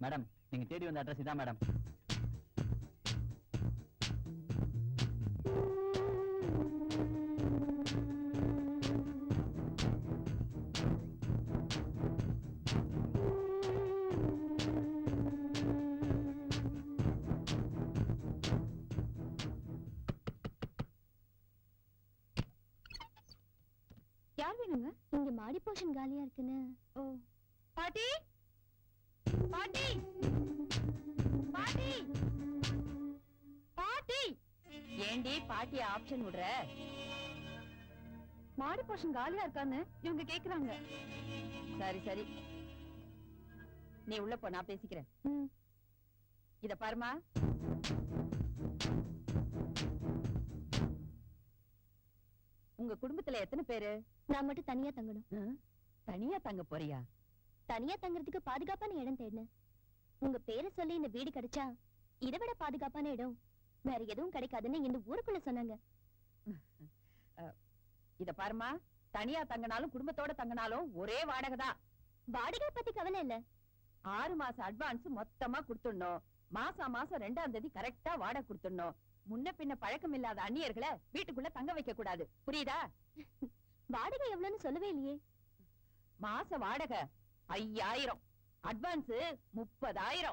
Madam, நீங்க தேடி வந்த அட்ரஸ் இதான் மேடம். யார் வேணுங்க? இங்க மாடி போர்ஷன் காலியா இருக்குன்னு. ஓ, பாட்டி பாட்டி பாட்டி பாட்டி. ஏண்டி பாட்டி ஆப்ஷன் விடுற? மாடி போர்ஷன் காலியா இருக்கான்னு இவங்க கேக்குறாங்க. சரி சரி, நீ உள்ள போ, நான் பேசிக்கிறேன். இத பாருமா, உங்க குடும்பத்துல எத்தனை பேரு? நான் மட்டும் தனியா தங்கணும். தனியா தங்க போறியா? தனியா தங்குறதுக்கு பாதுகாப்பான இடம் தேடினேன். உங்க பேரை சொல்லி இந்த வீடு கிடைச்சா இதை விட பாதுகாப்பான இடம் வேற எதுவும் கிடைக்காதுன்னு இந்த ஊருக்குள்ள சொன்னாங்க. இத பாருமா, தனியா தங்கினாலும் குடும்பத்தோட தங்கினாலும் ஒரே வாடகை தான். வாடகை பத்தி கவலை இல்ல. 6 மாசம் அட்வான்ஸ் மொத்தமா குடுத்துடணும். மாசம் 2ஆம் தேதி கரெக்டா வாடகை குடுத்துடணும். முன்ன பின்ன பழக்கம் இல்லாத அந்நியர்களை வீட்டுக்குள்ள தங்க வைக்க கூடாது. புரியுதா? வாடகை எவ்வளவுன்னு சொல்லவே இல்லையே. மாச வாடகை 5000, அட்வான்ஸ் 30,000.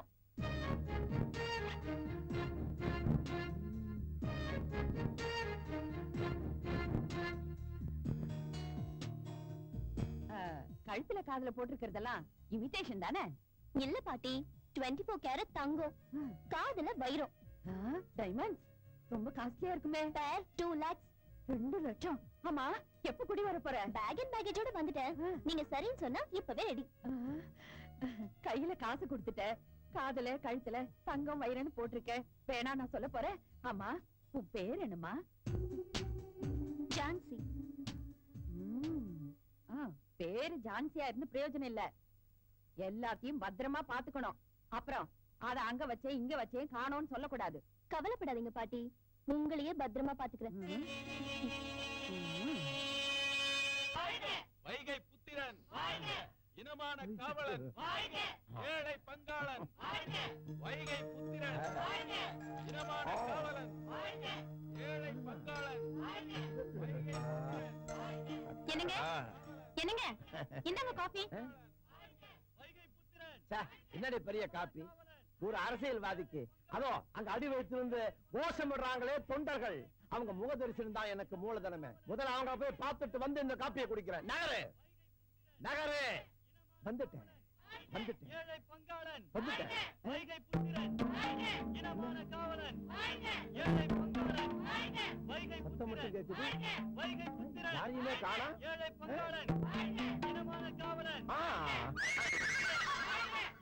கழுத்துல காதுல போட்டிருக்கிறதெல்லாம் இமிடேஷன் தானே? இல்ல பாட்டி, 24 கேரட் தங்கம், காதுல வைரம். டைமண்ட்ஸ் ரொம்ப காஸ்ட்லியா இருக்குமே. பேர் 2 lakhs. 2 லட்சம். ஆமா, எப்ப குடி வர போற? பேக் அண்ட் பேக்கேஜோட வந்துட்டேன். நீங்க சரின்னு சொன்னா இப்பவே ரெடி. கையில காசு கொடுத்துட்ட, காதுல கழுத்துல தங்கம் வைரன்னு போட்டிருக்க. வேணா நான் சொல்ல போறேன். ஆமா, உன் பேர் என்னமா? ஜான்சி. பேரு ஜான்சியா இருந்து பிரயோஜனம் இல்ல. எல்லாத்தையும் பத்திரமா பாத்துக்கணும். அப்புறம் அத அங்க வச்சேன் இங்க வச்சேன் காணோம்னு சொல்லக்கூடாது. கவலைப்படாதீங்க பாட்டி, உங்களையே பத்திரமா பாத்துக்கிறேன். வைகை புத்திரன், இனமான காவலன், ஏழை பங்காளன். வைகை புத்திரன், இனமான காவலன், ஏழை பங்காளன். என்னங்க என்னங்க, இந்தாங்க காபி. வைகை புத்திரன். என்னடி பெரிய காப்பி? ஒரு அரசியல்வாதிக்கு அதோ அங்க அடி வைத்திருந்து கோஷமிடுறாங்களே தொண்டர்கள், அவங்க முக தரிசனம் தான் எனக்கு மூலதனமே. முதல்ல அவங்க போய் பார்த்துட்டு வந்து இந்த காப்பியை குடிக்கிறேன். நகரு நகரு. வந்துட்டேன் வந்துட்டேன். ஏழை பங்காளன், வந்துட்டேன். வைகை புத்திரன், இனமான காவலன், ஏழை பங்காளன். வைகை சத்தம் மட்டும் புத்திரன், கேக்குது, வைகை புத்திரன், யாரையுமே காணா. ஏழை பங்காளன், இனமான காவலன்,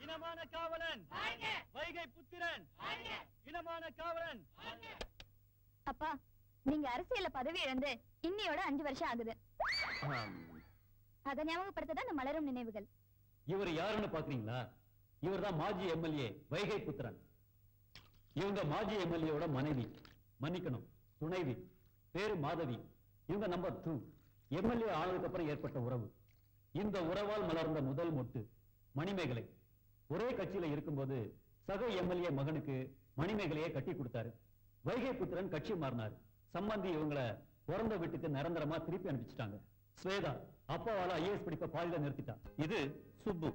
இனமான காவலன். வைகை புத்திரன், இனமான காவலன். அப்பா, நீங்க அரசியல்ல பதவி இழந்து இன்னையோட 5 வருஷம் ஆகுது. அத ஞாபகப்படுத்ததான் இந்த மலரும் நினைவுகள். இவர் யாருன்னு பாக்குறீங்களா? இவர்தான் மாஜி எம்எல்ஏ வைகை புத்திரன். இவங்க மாஜி எம்எல்ஏவோட மனைவி, மன்னிக்கணும் துணைவி. பேரு மாதவி. இவங்க நம்பர் 2. எம்எல்ஏ ஆனதுக்கு அப்புறம் ஏற்பட்ட உறவு. இந்த உறவால் மலர்ந்த முதல் மொட்டு மணிமேகலை. ஒரே கட்சியில இருக்கும்போது சக எம்எல்ஏ மகனுக்கு மணிமேகலையை கட்டி கொடுத்தாரு. வைகை புத்திரன் கட்சி மாறினார். சம்பந்தி இவங்களை பிறந்த வீட்டுக்கு நிரந்தரமா திருப்பி அனுப்பிச்சிட்டாங்க. ஸ்வேதா அப்பாவால ஐஏஎஸ் படிப்ப பாதியில நிறுத்திட்டான். இது சுப்பு,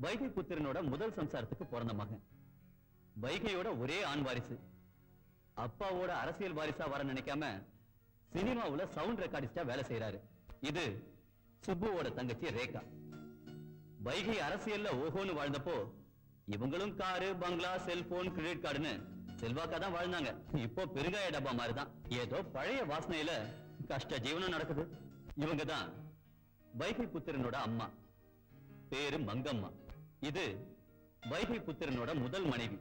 வைகை புத்திரனோட முதல் சம்சாரத்துக்கு பிறந்த மகன். வைகையோட ஒரே ஆண் வாரிசு. அப்பாவோட அரசியல் வாரிசா வர நினைக்காம சினிமாவுல சவுண்ட் ரெக்கார்டிஸ்டா வேலை செய்யறாரு. இது சுப்புவோட தங்கச்சி ரேகா. வைகை அரசியல்ல ஓஹோன்னு வாழ்ந்தப்போ இவங்களும் காரு, பங்களா, செல்போன், கிரெடிட் கார்டுன்னு செல்வாக்கா தான் வாழ்ந்தாங்க. இப்போ பெருங்காய டப்பா மாதிரிதான். ஏதோ பழைய வாசனையில கஷ்ட ஜீவனம் நடக்குது. இவங்க தான் வைகை புத்திரனோட அம்மா, பேரு மங்கம்மா. இது வைகை புத்திரனோட முதல் மனைவி,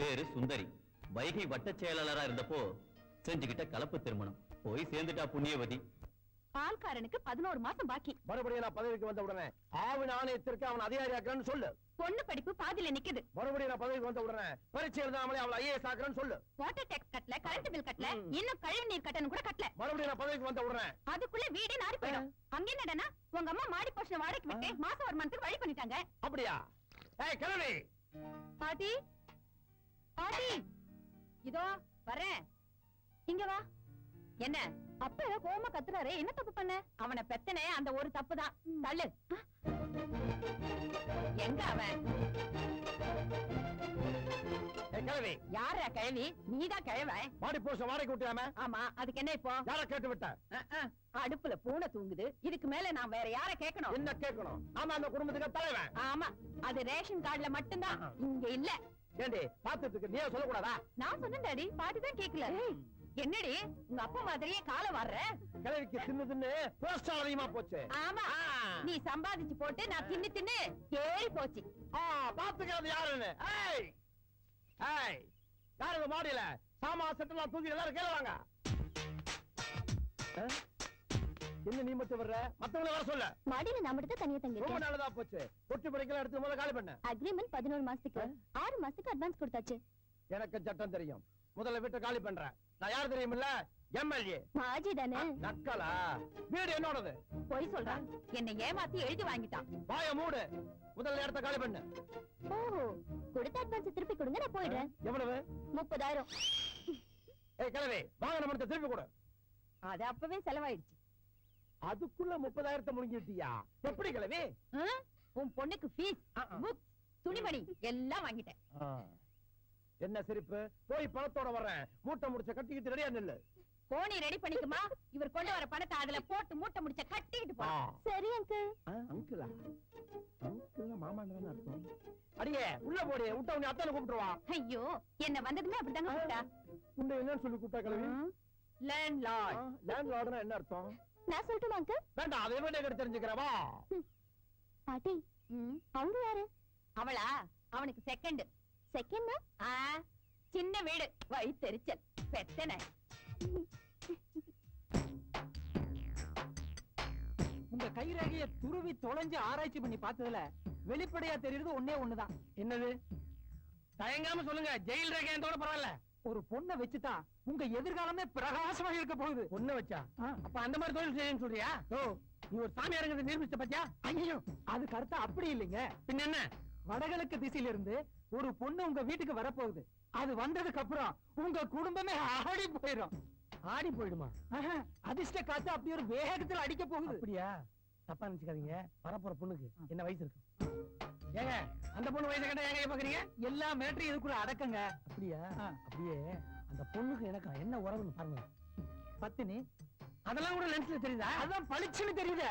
பேரு சுந்தரி. வைகை வட்ட செயலாளரா இருந்தப்போ செஞ்சுக்கிட்ட கலப்பு திருமணம். போய் சேர்ந்துட்டா புண்ணியவதி. பால்காரனுக்கு 11 மாசம் பாக்கி. மறுபடியும் நான் பதவிக்கு வந்த உடனே ஆவின் ஆணையத்திற்கு அவன் அதிகாரி ஆக்குறேன்னு சொல்லு. பொண்ணு படிப்பு பாதியில நிக்குது. மறுபடியும் நான் பதவிக்கு வந்த உடனே பரீட்சை எழுதாமலே அவளை ஐஏஎஸ் ஆக்குறேன்னு சொல்லு. வாட்டர் டேக்ஸ் கட்டல, கரண்ட் பில் கட்டல, இன்னும் கழிவு நீர் கட்டணம் கூட கட்டல. மறுபடியும் நான் பதவிக்கு வந்த உடனே அதுக்குள்ள வீடே நாரி போயிடும். அங்க என்னடா, உங்க அம்மா மாடி போஷன் வாடகைக்கு விட்டு மாச வருமானத்துக்கு வழி பண்ணிட்டாங்க. அப்படியா? ஏய் கிழவி, பாட்டி பாட்டி இதோ வரேன். இங்க வா. என்ன அப்ப ஏதோ கோவமா கத்துறாரு, என்ன தப்பு பண்ண? அவனை பெத்தனே அந்த ஒரு தப்பு தான். தள்ளு. எங்க அவன்? ஏய் கிழவி, யாரா கிழவி? நீதான் கிழவன். மாடி போஷ வாடகை விட்டியாம? ஆமா, அதுக்கு என்ன இப்போ? யார கேட்டு விட்ட? அடுப்புல பூனை தூங்குது, இதுக்கு மேல நான் வேற யார கேட்கணும்? என்ன கேட்கணும்? ஆமா, அந்த குடும்பத்துக்கு தலைவன். ஆமா, அது ரேஷன் கார்டுல மட்டும்தான், இங்க இல்ல. ஏண்டி பாத்துட்டு இருக்கு, நீயே சொல்லக்கூடாதா? நான் சொன்னேன் டாடி, பாட்டி தான் கேட்கல. என்னடி உங்க அப்பா மாதிரியே காலை வர்ற? கிழவிக்கு தின்னு தின்னு கொலஸ்ட்ரால் அதிகமா போச்சு. ஆமா, நீ சம்பாதிச்சு போட்டு நான் தின்னு தின்னு ஏறி போச்சு. பாத்துக்கிறது யாருன்னு? ஏய் ஏய், யாரு இந்த மாடியில சாமா செட்டெல்லாம் தூக்கி எல்லாரும் கீழே வாங்க. என்ன நீ மட்டும் வர்ற? மத்தவங்கள வர சொல்ல. மாடியில நான் மட்டும் தனியா தங்கி ரொம்ப நல்லதா போச்சு. தொட்டி படைக்கல எடுத்து முதல்ல காலி பண்ண. அக்ரிமெண்ட் 11 மாசத்துக்கு 6 மாசத்துக்கு அட்வான்ஸ் கொடுத்தாச்சு. எனக்கு சட்டம் தெரியும். முதல்ல வீட்டை காலி பண்றேன். நான் யார் தெரியுமில்ல? எம்எல்ஏ. மாஜி தானே? நக்கலா? வீடு என்னோடது. போய் சொல்றான், என்னை ஏமாத்தி எழுதி வாங்கிட்டான். வாய மூடு. முதல்ல இடத்த காலி பண்ணு. ஓ, கொடுத்த அட்வான்ஸ் திருப்பி கொடுங்க, நான் போயிடுறேன். எவ்வளவு? 30,000. ஏய் கிழவி, வாங்கின பணத்தை திருப்பி கொடு. அது அப்பவே செலவாயிடுச்சு. அதுக்குள்ள 30,000 முழுங்கிட்டியா? எப்படி கிழவி? உன் பொண்ணுக்கு ஃபீஸ், புக், துணிமணி எல்லாம் வாங்கிட்டேன். என்ன சிரிப்பு? போய் பணத்தோட வர்றேன். மூட்டை முடிச்ச கட்டிக்கிட்டு ரெடியா நில்லு. கோணி ரெடி பண்ணிக்குமா? இவர் கொண்டு வர பணத்தை அதுல போட்டு மூட்டை முடிச்ச கட்டிக்கிட்டு போ. சரி அங்கிள். அங்கிளா? அங்கிளா மாமான்னு அர்த்தம். அடியே உள்ள போடி. விட்ட உன்னை அத்தானை கூப்பிட்டுருவா. ஐயோ, என்ன வந்ததுமே அப்படிதாங்க கூப்பிட்டா. உன்னை என்னன்னு சொல்லி கூப்பிட்டா கிழவி? லேண்ட்லார்ட். லேண்ட்லார்ட்னா என்ன அர்த்தம்? நான் சொல்லட்டுமா அங்கிள்? வேண்டாம், அதை விட எனக்கு தெரிஞ்சுக்கிறவா. பாட்டி, அவங்க யாரு? அவளா? அவனுக்கு செகண்ட். செகண்ட்னா? சின்ன வீடு, வயித்தெரிச்சல், பெத்தனை. உங்க கைரேகைய துருவி தொலைஞ்சு ஆராய்ச்சி பண்ணி பார்த்ததுல வெளிப்படையா தெரியுது ஒண்ணே ஒண்ணுதான். என்னது? தயங்காம சொல்லுங்க. ஜெயில் ரேகையத்தோட பரவாயில்ல. ஒரு பொண்ணை வச்சுதான் உங்க எதிர்காலமே பிரகாசமா இருக்க போகுது. பொண்ணை வச்சா? அப்ப அந்த மாதிரி தொழில் செய்யணும்னு சொல்றியா? நீ ஒரு சாமியாருங்கிறது நிரூபிச்ச பத்தியா? ஐயோ, அது கருத்தா அப்படி இல்லைங்க. பின்ன என்ன? வடகிழக்கு திசையில இருந்து ஒரு பொண்ணு உங்க வீட்டுக்கு வரப்போகுது. அது வந்ததுக்கு அப்புறம் உங்க குடும்பமே ஆடி போயிடும். ஆடி போயிடுமா? அதிர்ஷ்ட காத்து அப்படி ஒரு வேகத்துல அடிக்க போகுது. அப்படியா? தப்பா நினைச்சுக்காதீங்க. வரப்போற பொண்ணுக்கு என்ன வயசு இருக்கு? ஏங்க, அந்த பொண்ணு வயசு கேட்டா ஏங்க பாக்குறீங்க? எல்லா மேட்டரையும் இதுக்குள்ள அடக்கங்க. அப்படியா? அப்படியே அந்த பொண்ணுக்கு எனக்கு என்ன உறவுன்னு பாருங்க. பத்தினி அதெல்லாம் கூட லென்ஸ்ல தெரியுதா? அதான் பளிச்சுன்னு தெரியுது.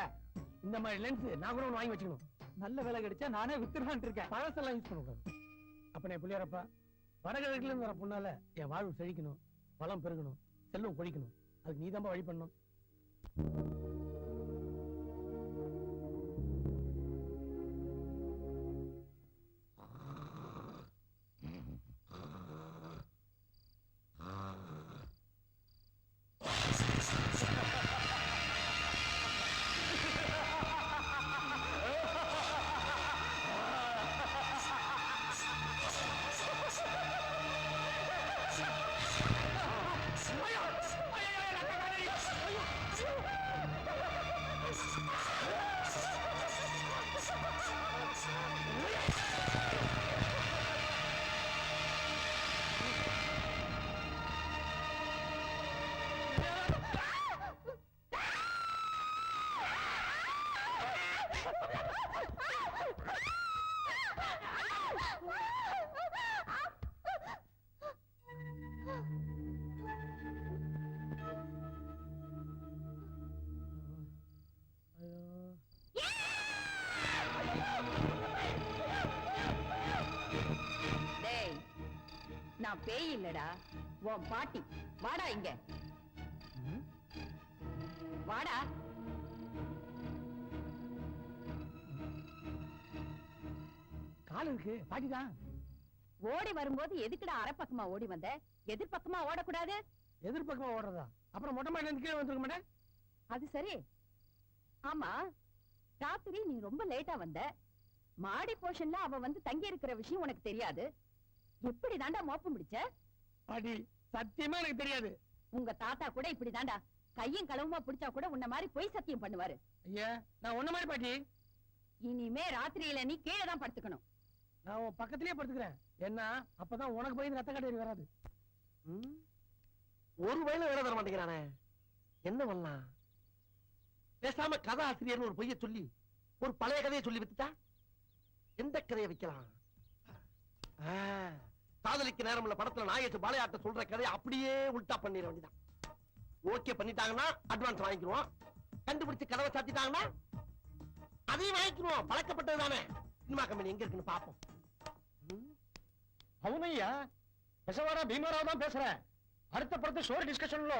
இந்த மாதிரி லென்ஸ் நான் கூட ஒண்ணு வாங்கி வச்சுக்கணும். நல்ல வேலை கிடைச்சா நானே வித்துறான் இருக்கேன். பழசெல்லாம் யூஸ் பண்ணக்கூடாது. அப்ப நான் புள்ளியாரப்பா, வடகிழக்குல இருந்து வர பொண்ணால என் வாழ்வு செழிக்கணும், வளம் பெருகணும், செல்வம் கொழிக்கணும். அதுக்கு நீ தான் வழி பண்ணணும். டேய், நான் பேய் இல்லடா, உன் பாட்டி. வாடா இங்க, வாடா. கால் இருக்கு, பாட்டிதான். ஓடி வரும்போது எதுக்குடா அரைப்பக்கமா ஓடி வந்த? எதிர்பக்கமா ஓடக்கூடாது. எதிர்பக்கமா ஓடுறதா? அப்புறம் மொட்டை மாடில இருந்து கீழே வந்துருக்க மாட்டேன். அது சரி. ஆமா, ராத்திரி நீ ரொம்ப லேட்டா வந்த. மாடி போர்ஷன்ல அவ வந்து தங்கி இருக்கிற விஷயம் உனக்கு தெரியாது. எப்படி தாண்டா மோப்பம் முடிச்ச? பாட்டி, சத்தியமா எனக்கு தெரியாது. உங்க தாத்தா கூட இப்படி தாண்டா, கையும் களவுமா பிடிச்சா கூட உன்ன மாதிரி பொய் சத்தியம் பண்ணுவாரு. ஐயா, நான் ஒண்ணு மாதிரி பாட்டி. இனிமே ராத்திரியில நீ கீழே தான் படுத்துக்கணும். நான் உன் பக்கத்திலேயே படுத்துக்கிறேன். என்ன அப்பதான் உனக்கு பயந்து ரத்த கட்டேரி வராது. ஒரு வயல வேலை தர மாட்டேங்கிறானே, என்ன பண்ணலாம்? பேசாம கதை ஆசிரியர்னு ஒரு பொய்ய சொல்லி ஒரு பழைய கதையை சொல்லி வித்துட்டா எந்த கதையை வைக்கலாம்? காதலிக்கு நேரம் உள்ள படத்துல நாயேசு பாளையாட்ட சொல்ற கதையை அப்படியே உல்டா பண்ணிட வேண்டியதான். ஓகே பண்ணிட்டாங்கன்னா அட்வான்ஸ் வாங்கிக்குவோம், கண்டுபிடிச்சு கதவை சாத்திட்டாங்கன்னா அதையும் வாங்கிக்குவோம். பழக்கப்பட்டது தானே. சினிமா கம்பெனி எங்க இருக்குன்னு பாப்போம். అవునయ్యా, పెసవాడ భీమారావు தான் பேசுறேன். அடுத்த படத்தை ஸ்டோரி டிஸ்கஷன்ல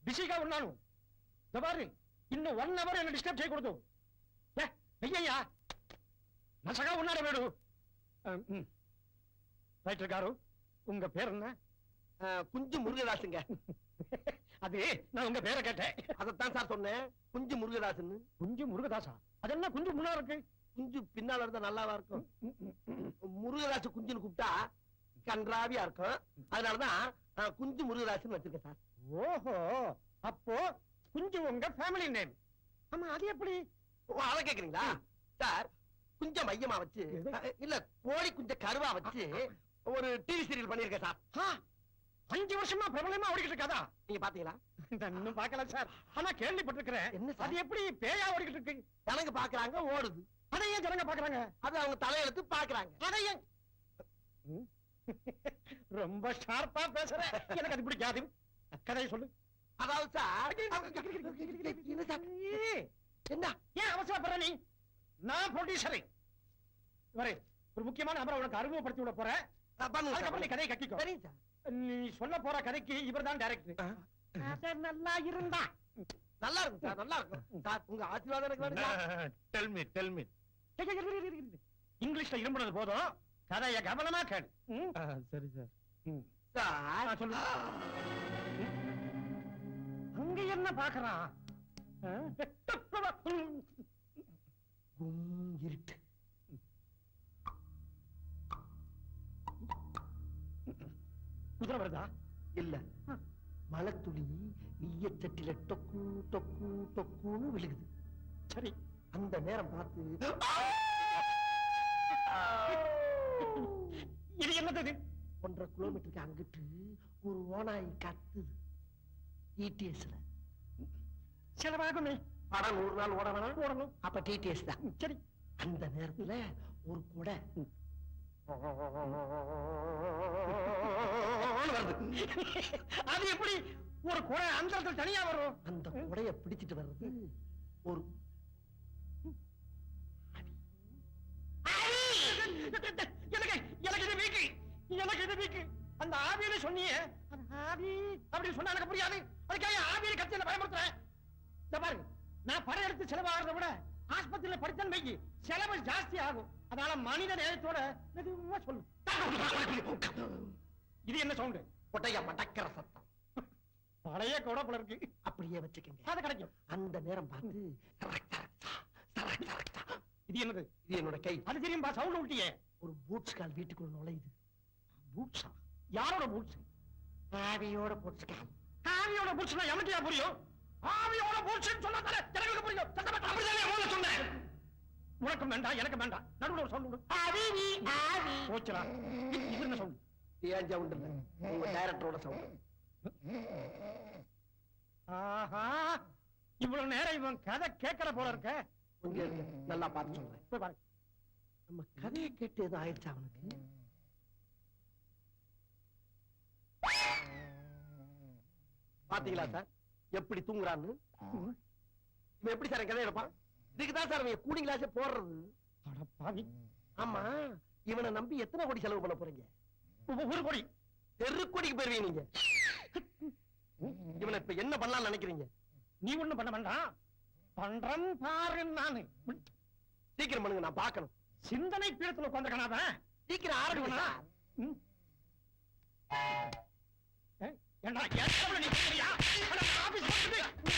பிஸிగా ఉన్నాను. దబారి ఇನ್ನು 1 అవర్ என்ன డిస్టర్బ్ చేయకూడదు. అయ్యయ్యా నసగా ఉన్నాడు వీడు. రైటర్ గారు உங்க பேர் என்ன? குஞ்சு முருகதாசுங்க. அது நான் உங்க பேரை கேட்டேன். அதைத்தான் சார் சொன்னேன், குஞ்சு முருகதாசுன்னு. குஞ்சு முருகதாசா? அதெல்லாம் குஞ்சு முன்னா இருக்கு. குஞ்சு பின்னால இருந்தா நல்லாவா இருக்கும்? முருகதாசு குஞ்சுன்னு கூப்பிட்டா கன்றாவியா இருக்கும். அதனாலதான் குஞ்சு முருகதாசுன்னு வச்சிருக்கேன் சார். ஓஹோ, அப்போ குஞ்சு உங்க ஃபேமிலி நேம். ஆமா, அது எப்படி? அத கேக்குறீங்களா சார்? குஞ்ச மையமா வச்சு, இல்ல கோழி குஞ்ச கருவா வச்சு ஒரு டிவி சீரியல் பண்ணிருக்கேன் சார். 5 வருஷமா பிரபலமா ஓடிக்கிட்டு இருக்காதா? நீங்க பாத்தீங்களா? இன்னும் பாக்கல சார், ஆனா கேள்விப்பட்டிருக்கிறேன். என்ன சார்? அது எப்படி பேயா ஓடிக்கிட்டு இருக்கு? ஜனங்க பாக்குறாங்க, ஓடுது. அதை ஏன் ஜனங்க பாக்குறாங்க? அது அவங்க தலையெழுத்து பாக்குறாங்க. அதை ஏன்? ரொம்ப ஷார்ப்பா பேசுற, எனக்கு அது பிடிக்காது. கதையை சொல்லு. அதாவது சார், என்ன சார்? என்ன ஏன் அவசரப்படுற நீ? நான் ப்ரொடியூசரை வரேன். ஒரு முக்கியமான நபரை உனக்கு அறிமுகப்படுத்தி விட போறேன். அதுக்கப்புறம் நீ கதையை கட்டிக்கோ. சரிங்க சார். நீ சொல்ல போற கதைக்கு இவர்தான் டைரக்டர். நல்லா இருந்தா நல்லா இருக்கும் சார், நல்லா இருக்கும் சார். உங்க ஆசீர்வாதம் எனக்கு வேணும் சார். Tell me. இங்கிலீஷ்ல இரும்புனது போதும், கதைய கவனமா கேளு. சரி சார். சார் சொல்லு. அங்க என்ன பாக்குறான்? இருட்டு. குதிரை வருதா? இல்ல, மலைத்துளி ஈயச்சட்டில டொக்கு டொக்கு டொக்குன்னு விழுகுது. சரி, அந்த நேரம் பார்த்து இது என்னது? 1.5 கிலோமீட்டருக்கு அங்கிட்டு ஒரு ஓனாய் கத்துது. டிடிஎஸ்ல செலவாகுமே. படம் 100 நாள் ஓட வேணாம், ஓடணும். அப்ப டிடிஎஸ் தான். சரி, அந்த நேரத்துல ஒரு கொடை வருது. அது எப்படி ஒரு குடை அந்த இடத்துல தனியா வரும்? அந்த கொடைய பிடிச்சிட்டு வர்றது ஒரு எனக்கு இது வீக்கு. அந்த ஆவியில சொன்னியே, ஆவி அப்படின்னு சொன்னா எனக்கு புரியாது. அதுக்காக ஆவியில கத்தியில பயமுறுத்துறேன். பாருங்க, நான் படம் எடுத்து செலவாகிறத விட ஆஸ்பத்திரியில படித்தன் வைக்கி செலவு ஜாஸ்தி ஆகும். அதனால மனித நேயத்தோட மெதுவா சொல்லு. இது என்ன சவுண்டு? கொட்டைய மடக்கிற சத்தம். பழைய கொடப்பல இருக்கு. அப்படியே வச்சுக்கங்க, அது கிடைக்கும். அந்த நேரம் பார்த்து இது என்னது? இது என்னோட கை. அது தெரியும்பா, சவுண்ட் விட்டியே. ஒரு பூட்ஸ் கால் வீட்டுக்குள்ள நுழையுது. பூட்ஸா? யாரோட பூட்ஸ்? ஆவியோட பூட்ஸ் கால். ஆவியோட பூட்ஸ்னா எனக்கு புரியும். ஆவியோட பூட்ஸ்னு சொன்னா தானே எனக்கு புரியும். அப்படிதானே முதல்ல சொன்னேன். உனக்கு வேண்டாம், எனக்கு வேண்டாம். நடுவுல ஒரு சவுண்ட் விடு. ஆவி ஆவி போச்சுடா. இது என்ன சவுண்ட்? ஏன் சவுண்ட் இல்ல, உங்க டைரக்டரோட சவுண்ட். ஆஹா, இவ்வளவு நேரம் இவன் கதை கேட்கற போல இருக்க. கொஞ்சம் இருங்க, நல்லா பார்த்து சொல்றேன். போய் பாரு. நம்ம கதையை கேட்டு எதுவும் ஆயிடுச்சா அவனுக்கு? பாத்தீங்களா சார் எப்படி தூங்குறான்னு? இவன் எப்படி சார் கதை எடுப்பான்? இதுக்குதான் சார் இவன் கூலிங் கிளாஸே போடுறது. அட பாவி. ஆமா, இவனை நம்பி எத்தனை கோடி செலவு பண்ண போறீங்க? 1 கோடி. தெருக்கோடிக்கு போயிருவீங்க நீங்க. இவனை இப்ப என்ன பண்ணலாம்னு நினைக்கிறீங்க? நீ ஒண்ணும் பண்ண வேண்டாம், பண்றேன் பாரு. நானு சீக்கிரம் பண்ணுங்க, நான் பார்க்கணும். சிந்தனை பீடத்துல உட்காந்துருக்கான சீக்கிரம் ஆரம்பிக்கணும். ஏண்டா, நீ